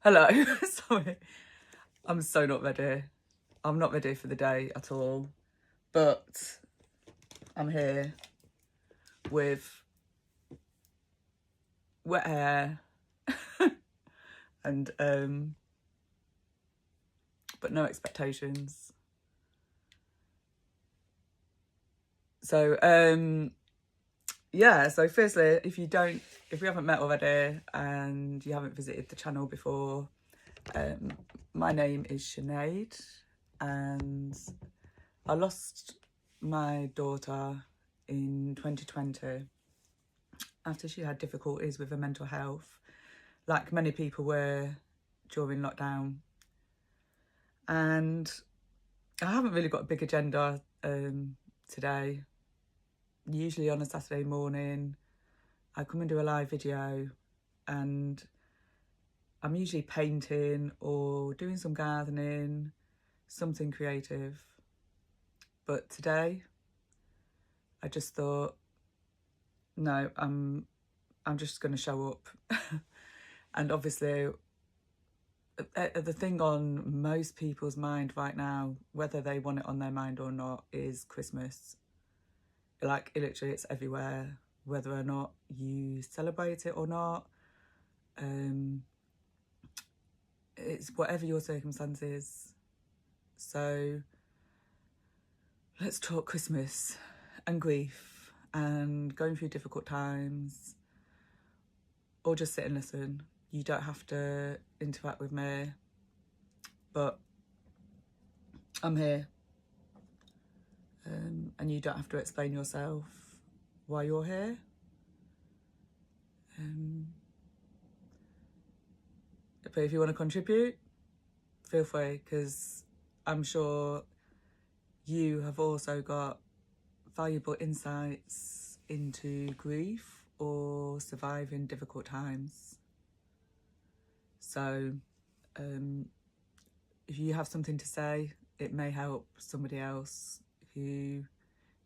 Hello. Sorry. I'm so not ready. I'm not ready for the day at all. But I'm here with wet hair and but no expectations. So yeah, so firstly, if we haven't met already and you haven't visited the channel before, my name is Sinead and I lost my daughter in 2020 after she had difficulties with her mental health, like many people were during lockdown. And I haven't really got a big agenda today. Usually on a Saturday morning, I come and do a live video and I'm usually painting or doing some gardening, something creative. But today, I just thought, no, I'm just going to show up. And obviously, the thing on most people's mind right now, whether they want it on their mind or not, is Christmas. Like, literally, it's everywhere, whether or not you celebrate it or not. It's whatever your circumstances. So let's talk Christmas and grief and going through difficult times, or just sit and listen. You don't have to interact with me, but I'm here. And you don't have to explain yourself why you're here. But if you want to contribute, feel free, because I'm sure you have also got valuable insights into grief or surviving difficult times. So if you have something to say, it may help somebody else who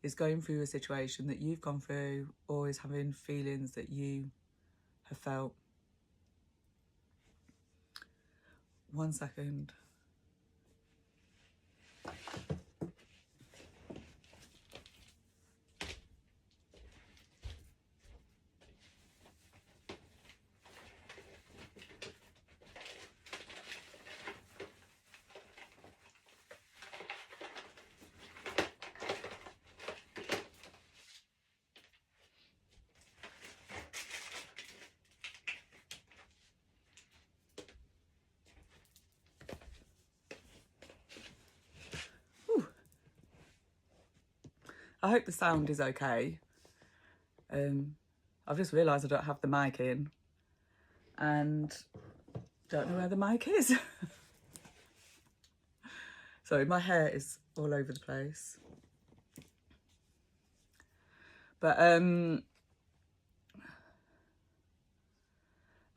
is going through a situation that you've gone through or is having feelings that you have felt. 1 second. I hope the sound is okay. I've just realised I don't have the mic in and don't know where the mic is. So my hair is all over the place. But I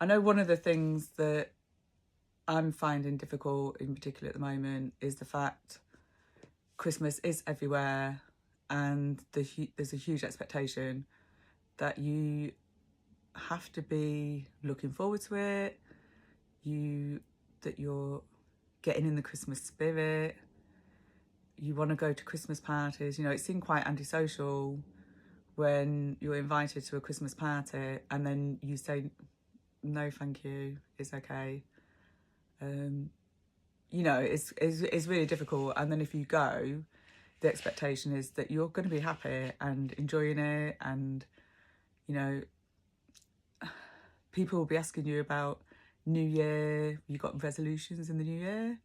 know one of the things that I'm finding difficult in particular at the moment is the fact Christmas is everywhere and there's a huge expectation that you have to be looking forward to it, that you're getting in the Christmas spirit, you want to go to Christmas parties. You know, it seemed quite antisocial when you're invited to a Christmas party and then you say, no, thank you, it's okay. You know, it's really difficult. And then if you go, the expectation is that you're going to be happy and enjoying it, and you know, people will be asking you about New Year. You got resolutions in the New Year.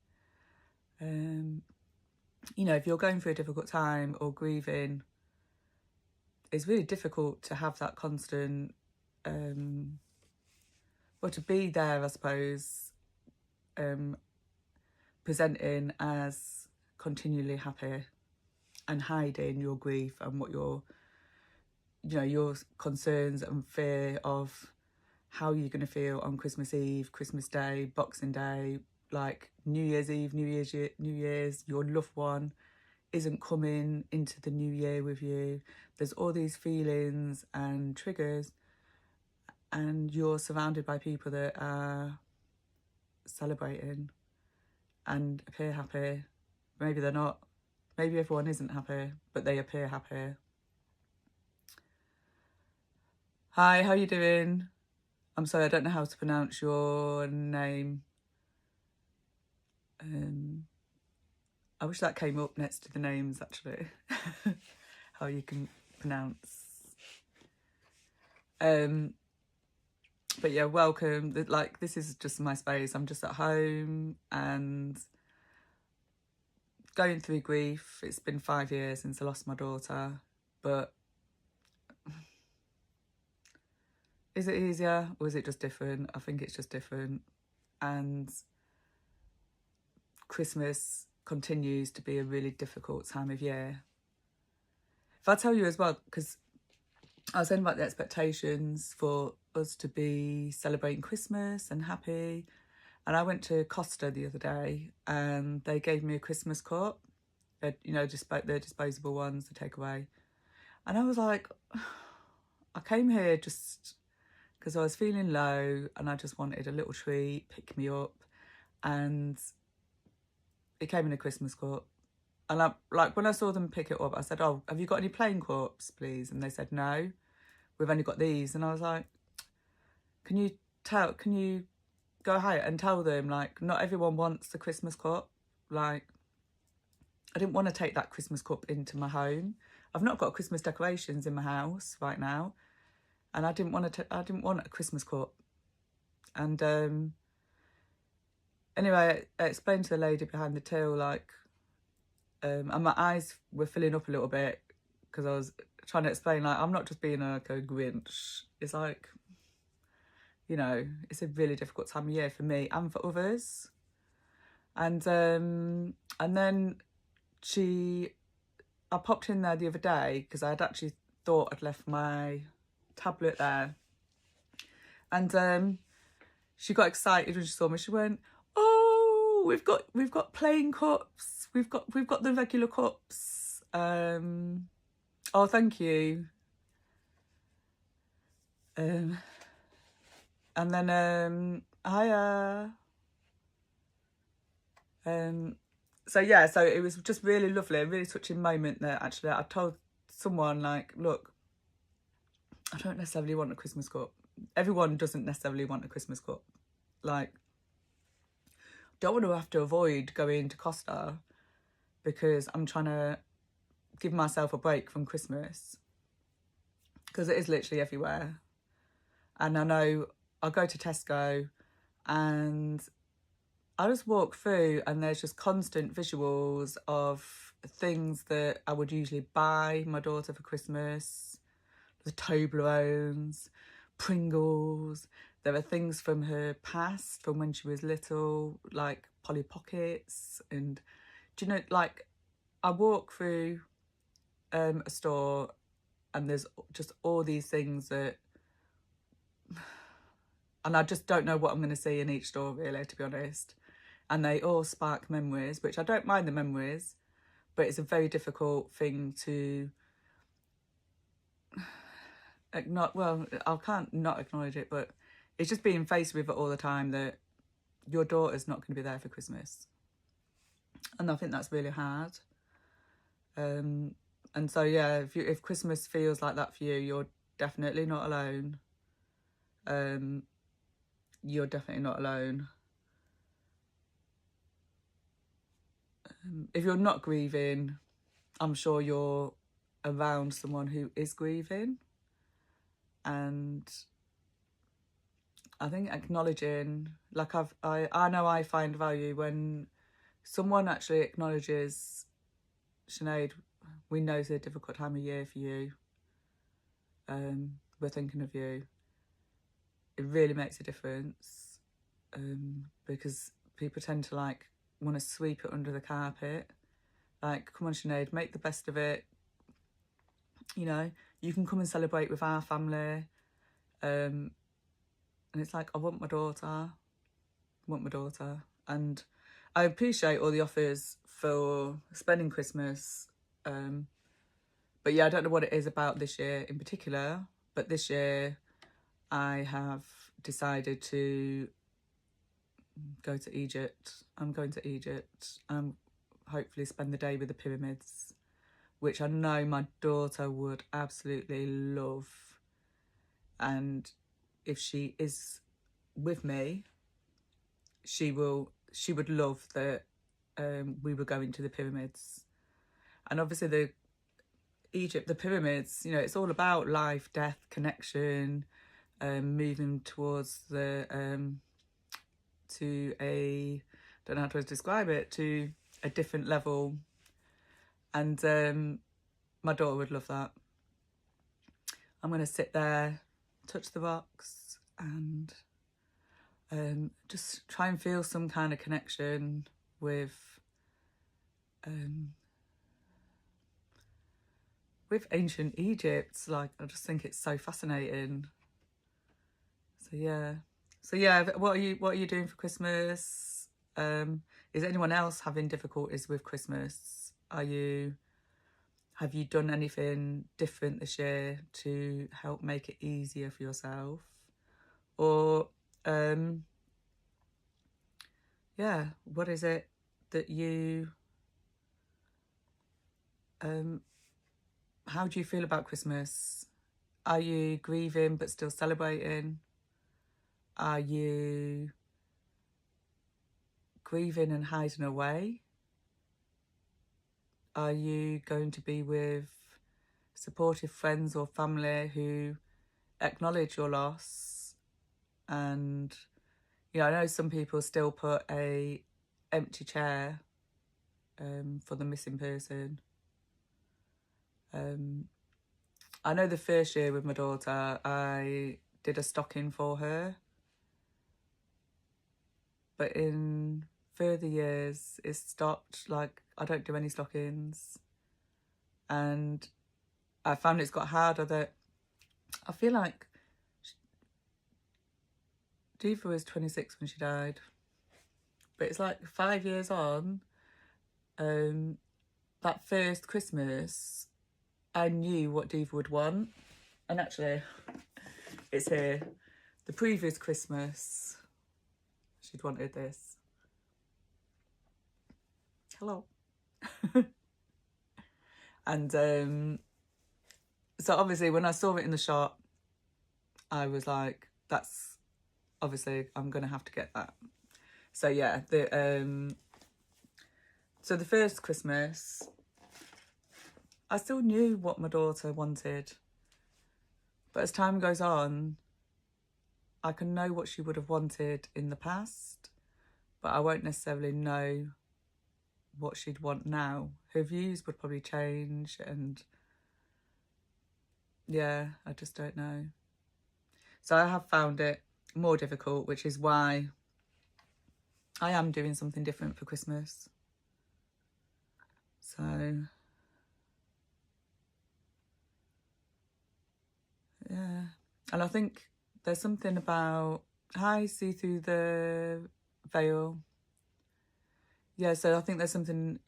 You know, if you're going through a difficult time or grieving, it's really difficult to have that constant, well, to be there, I suppose, presenting as continually happy and hiding your grief and what your concerns and fear of how you're going to feel on Christmas Eve, Christmas Day, Boxing Day, like New Year's Eve, New Year's, your loved one isn't coming into the new year with you. There's all these feelings and triggers, and you're surrounded by people that are celebrating and appear happy. Maybe they're not. Maybe everyone isn't happy, but they appear happy. Hi, how you doing? I'm sorry, I don't know how to pronounce your name. I wish that came up next to the names, actually. How you can pronounce. But yeah, welcome. Like, this is just my space. I'm just at home and going through grief. It's been 5 years since I lost my daughter, but is it easier or is it just different? I think it's just different. And Christmas continues to be a really difficult time of year. If I tell you as well, because I was saying about the expectations for us to be celebrating Christmas and happy. And I went to Costa the other day and they gave me a Christmas cup, you know, the disposable ones to take away. And I was like, I came here just because I was feeling low and I just wanted a little treat, pick me up. And it came in a Christmas cup. And I, like, when I saw them pick it up, I said, oh, have you got any plain cups, please? And they said, no, we've only got these. And I was like, can you go ahead and tell them, like, not everyone wants the Christmas cup. Like, I didn't want to take that Christmas cup into my home. I've not got Christmas decorations in my house right now. And I didn't want a Christmas cup. And anyway, I explained to the lady behind the till, like, and my eyes were filling up a little bit because I was trying to explain, like, I'm not just being like a Grinch. It's like, you know, it's a really difficult time of year for me and for others. And then I popped in there the other day because I had actually thought I'd left my tablet there. And she got excited when she saw me. She went, oh, we've got plain cups. We've got the regular cups. Oh, thank you. And then hiya. So yeah, so it was just really lovely, a really touching moment there. Actually, I told someone, like, look, I don't necessarily want a Christmas cup. Everyone doesn't necessarily want a Christmas cup. Like, don't want to have to avoid going to Costa because I'm trying to give myself a break from Christmas, because it is literally everywhere. And I know I'll go to Tesco and I just walk through and there's just constant visuals of things that I would usually buy my daughter for Christmas. The Toblerones, Pringles. There are things from her past, from when she was little, like Polly Pockets. And do you know, like, I walk through a store and there's just all these things that, and I just don't know what I'm going to see in each store, really, to be honest. And they all spark memories, which I don't mind the memories, but it's a very difficult thing to well, I can't not acknowledge it, but it's just being faced with it all the time that your daughter's not going to be there for Christmas. And I think that's really hard. And so, yeah, if Christmas feels like that for you, you're definitely not alone. You're definitely not alone. If you're not grieving, I'm sure you're around someone who is grieving. And I think acknowledging, like, I know I find value when someone actually acknowledges, Sinead, we know it's a difficult time of year for you. We're thinking of you. It really makes a difference, because people tend to, like, want to sweep it under the carpet. Like, come on, Sinead, make the best of it. You know, you can come and celebrate with our family. And it's like, I want my daughter. And I appreciate all the offers for spending Christmas. But yeah, I don't know what it is about this year in particular. But this year I have decided to go to Egypt. I'm going to Egypt. Hopefully spend the day with the pyramids, which I know my daughter would absolutely love. And if she is with me, she would love that we were going to the pyramids. And obviously the pyramids, you know, it's all about life, death, connection, moving towards to a, don't know how to describe it, to a different level. And my daughter would love that. I'm going to sit there, touch the rocks, and just try and feel some kind of connection with ancient Egypt. Like, I just think it's so fascinating. So yeah, what are you doing for Christmas? Is anyone else having difficulties with Christmas? Have you done anything different this year to help make it easier for yourself? Or yeah, what is it that you how do you feel about Christmas? Are you grieving but still celebrating? Are you grieving and hiding away? Are you going to be with supportive friends or family who acknowledge your loss? And, you know, I know some people still put a empty chair for the missing person. I know the first year with my daughter, I did a stocking for her. But in further years, it's stopped. Like, I don't do any stockings. And I found it's got harder that I feel like Diva was 26 when she died. But it's like 5 years on, that first Christmas, I knew what Diva would want. And actually, it's here. The previous Christmas, she'd wanted this. Hello. And so obviously when I saw it in the shop, I was like, that's obviously, I'm going to have to get that. So yeah, so the first Christmas, I still knew what my daughter wanted. But as time goes on, I can know what she would have wanted in the past, but I won't necessarily know what she'd want now. Her views would probably change, and yeah, I just don't know. So I have found it more difficult, which is why I am doing something different for Christmas. So yeah, and I think there's something about, hi, see through the veil. Yeah, so I think there's something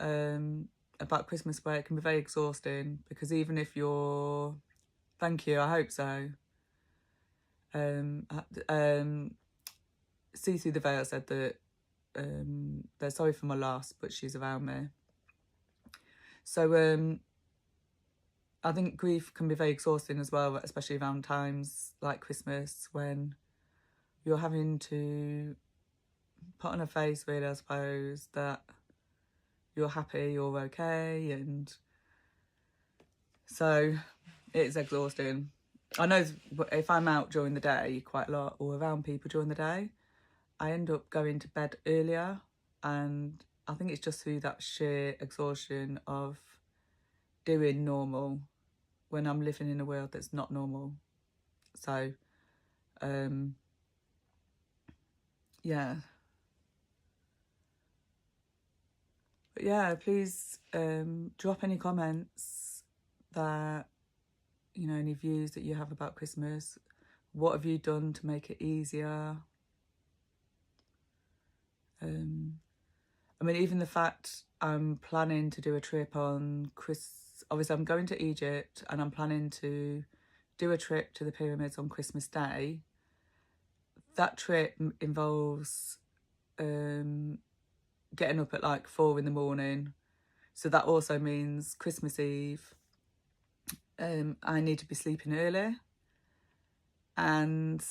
about Christmas where it can be very exhausting, because even if you're, thank you, I hope so. See through the veil said that they're sorry for my loss, but she's around me. So I think grief can be very exhausting as well, especially around times like Christmas, when you're having to put on a face, really, I suppose, that you're happy, you're okay. And so it's exhausting. I know if I'm out during the day quite a lot, or around people during the day, I end up going to bed earlier. And I think it's just through that sheer exhaustion of doing normal when I'm living in a world that's not normal. So yeah, but yeah, please drop any comments that, you know, any views that you have about Christmas. What have you done to make it easier? I mean, even the fact I'm planning to do a trip on obviously I'm going to Egypt, and I'm planning to do a trip to the pyramids on Christmas Day. That trip involves getting up at like 4 in the morning. So that also means Christmas Eve, I need to be sleeping early. And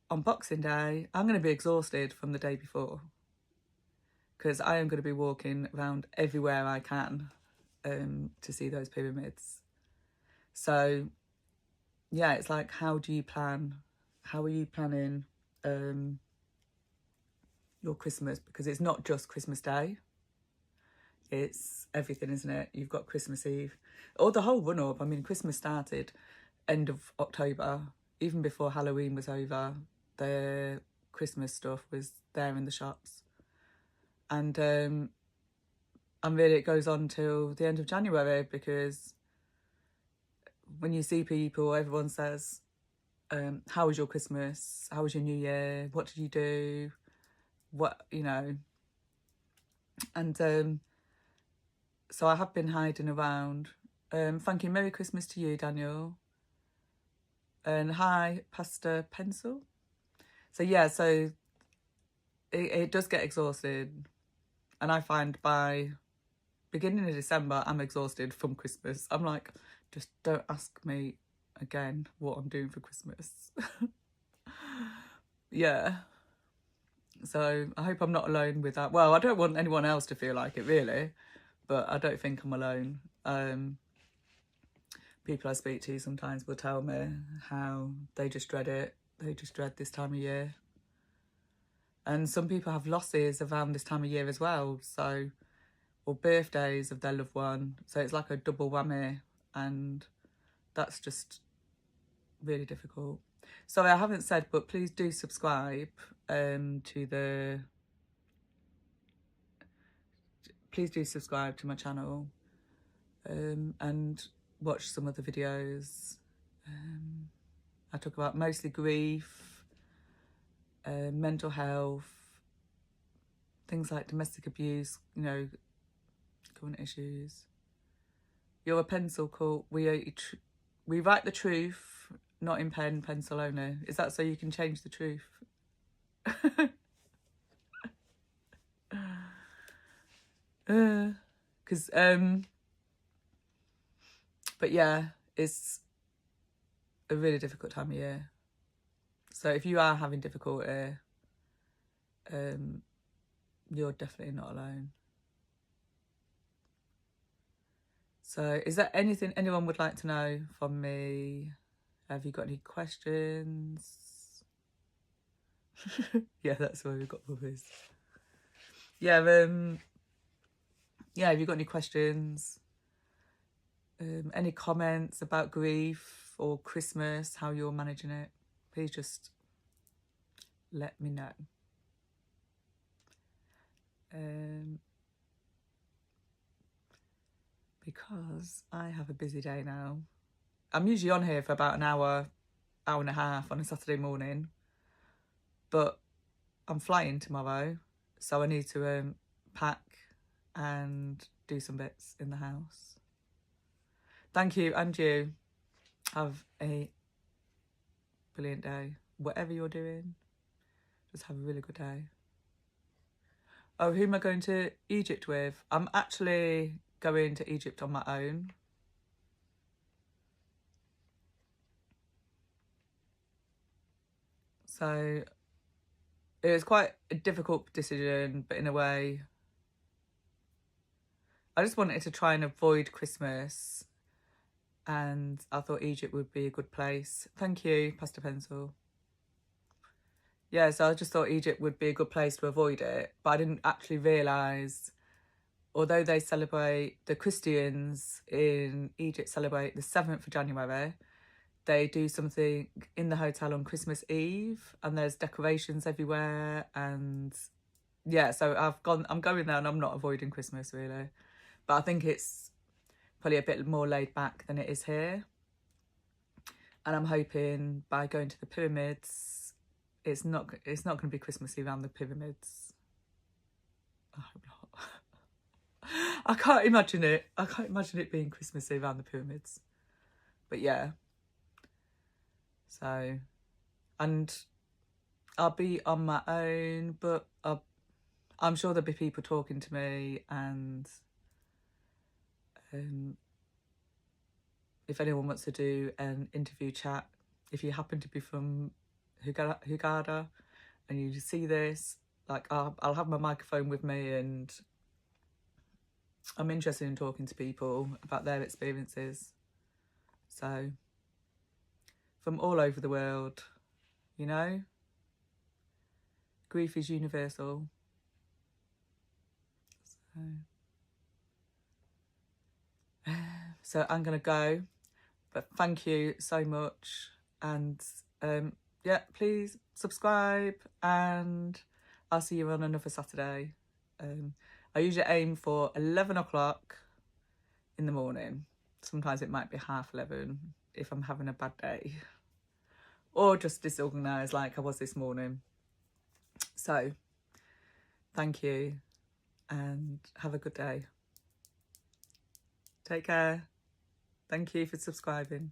on Boxing Day, I'm going to be exhausted from the day before, because I am going to be walking around everywhere I can to see those pyramids. So, yeah, it's like, how do you plan? How are you planning your Christmas? Because it's not just Christmas Day. It's everything, isn't it? You've got Christmas Eve, or the whole run up. I mean, Christmas started end of October. Even before Halloween was over, the Christmas stuff was there in the shops. And really it goes on till the end of January, because when you see people, everyone says, how was your Christmas? How was your New Year? What did you do? What, you know? And so I have been hiding around. Thank you. Merry Christmas to you, Daniel. And hi, Pastor Pencil. So yeah, so it does get exhausted. And I find by beginning of December, I'm exhausted from Christmas. I'm like, just don't ask me again what I'm doing for Christmas. Yeah. So I hope I'm not alone with that. Well, I don't want anyone else to feel like it, really, but I don't think I'm alone. People I speak to sometimes will tell me how they just dread it. They just dread this time of year. And some people have losses around this time of year as well. So, or birthdays of their loved one. So it's like a double whammy. And that's just really difficult. Sorry, I haven't said, but please do subscribe please do subscribe to my channel and watch some of the videos. I talk about mostly grief, mental health, things like domestic abuse, you know, current issues. You're a pencil cult. We write the truth, not in pen, pencil only. Is that so you can change the truth? But yeah, it's a really difficult time of year. So if you are having difficulty, you're definitely not alone. So is there anything anyone would like to know from me? Have you got any questions? Yeah, that's why we've got puppies. Yeah, have you got any questions? Any comments about grief or Christmas, how you're managing it? Please just let me know. Because I have a busy day now. I'm usually on here for about an hour and a half on a Saturday morning, but I'm flying tomorrow, so I need to pack and do some bits in the house. Thank you, and you. Have a brilliant day. Whatever you're doing, just have a really good day. Oh, who am I going to Egypt with? I'm actually going to Egypt on my own. So it was quite a difficult decision, but in a way, I just wanted to try and avoid Christmas, and I thought Egypt would be a good place. Thank you, Pastor Pencil. Yeah, so I just thought Egypt would be a good place to avoid it, but I didn't actually realise, although they celebrate, the Christians in Egypt celebrate the 7th of January, they do something in the hotel on Christmas Eve, and there's decorations everywhere, and yeah, so I'm going there and I'm not avoiding Christmas really, but I think it's probably a bit more laid back than it is here. And I'm hoping by going to the pyramids, it's not going to be Christmassy around the pyramids. I hope not. I can't imagine it. I can't imagine it being Christmassy around the pyramids. But yeah. So, and I'll be on my own, but I'm sure there'll be people talking to me, and if anyone wants to do an interview chat, if you happen to be from Hurghada and you see this, like I'll have my microphone with me, and I'm interested in talking to people about their experiences. So from all over the world, you know, grief is universal. So I'm gonna go, but thank you so much, and yeah, please subscribe, and I'll see you on another Saturday. I usually aim for 11 o'clock in the morning. Sometimes it might be 11:30 if I'm having a bad day or just disorganised like I was this morning. So thank you and have a good day. Take care. Thank you for subscribing.